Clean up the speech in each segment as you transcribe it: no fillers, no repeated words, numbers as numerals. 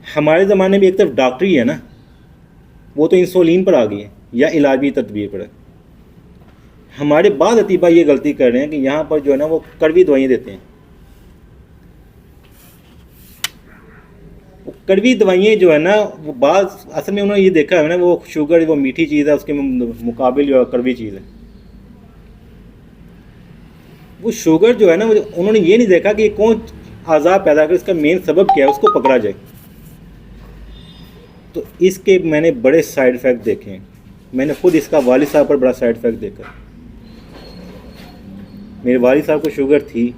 हमारे ज़माने में एक तरफ डॉक्टरी है ना, वो तो इंसुलिन पर आ गई है या इलाजी तदबीर पर है। हमारे बाद अतीबा ये गलती कर रहे हैं कि यहाँ पर जो है ना वो कड़वी दवाइयाँ देते हैं। वो कड़वी दवाइयाँ जो है ना, वो बाद असल में उन्होंने ये देखा है ना, वो शुगर वो मीठी चीज़ है, उसके मुकाबिल जो है कड़वी चीज़ है। वो शुगर जो है ना, वो उन्होंने ये नहीं देखा कि कौन आज़ाब पैदा कर, इसका मेन सबब क्या है, उसको पकड़ा जाए। तो इसके मैंने बड़े साइड इफ़ेक्ट देखे हैं। मैंने खुद इसका वालिद साहब पर बड़ा साइड इफ़ेक्ट देखा। मेरे वालिद साहब को शुगर थी,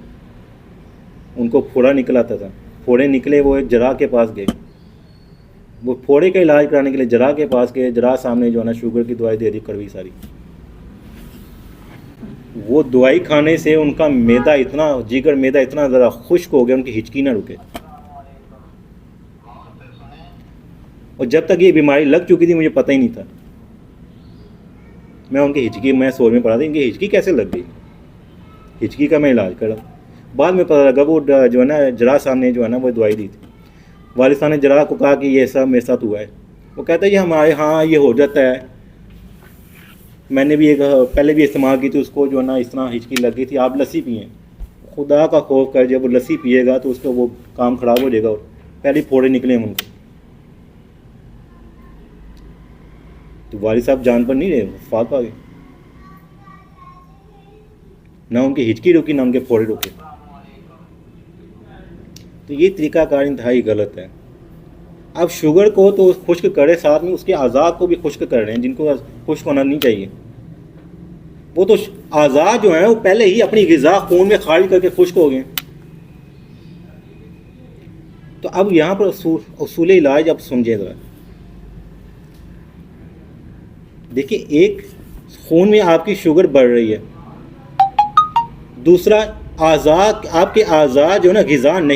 उनको फोड़ा निकल आता था। फोड़े निकले, वो एक जराह के पास गए, वो फोड़े का इलाज कराने के लिए जराह के पास गए। जराह सामने जो है ना शुगर की दवाई दे दी कड़वी सारी। वो दवाई खाने से उनका मैदा इतना, जिगर मैदा इतना ज़रा खुश्क हो गया, उनकी हिचकी ना रुके। और जब तक ये बीमारी लग चुकी थी मुझे पता ही नहीं था। मैं उनकी हिचकी, मैं सोच में पड़ा था इनकी हिचकी कैसे लग गई। हिचकी का मैं इलाज करा, बाद में पता लगा वो जो है ना जराह साहब ने जो है ना वो दवाई दी थी। वालिद साहब ने जराह को कहा कि ये सब मेरे साथ हुआ है। वो कहता है ये हमारे हाँ ये हो जाता है, मैंने भी एक पहले भी इस्तेमाल की थी, उसको जो है ना इस तरह हिचकी लग गई थी। आप लस्सी पिए, खुदा का खौफ कर, जब वो लस्सी पिएगा तो उसका वो काम ख़राब हो जाएगा। और पहले फोड़े निकले उनको। तो वालिद साहब जान पर नहीं रहे, वफात पा गए। ना उनकी हिचकी रुकी, ना उनके फोड़े रुके। तो ये तरीक़ाकार इंतहाई गलत है। अब शुगर को तो खुश्क करे, साथ में उसके आज़ाद को भी खुश्क कर रहे हैं, जिनको खुश्क होना नहीं चाहिए। वो तो आज़ाद जो है वो पहले ही अपनी ग़िज़ा खून में खारिज करके खुश्क हो गए। तो अब यहाँ पर उसूल इलाज अब समझें ज़रा। देखिए, एक खून में आपकी शुगर बढ़ रही है, दूसरा आज़ाद, आपके आज़ाद जो है ना ग़िज़ा नहीं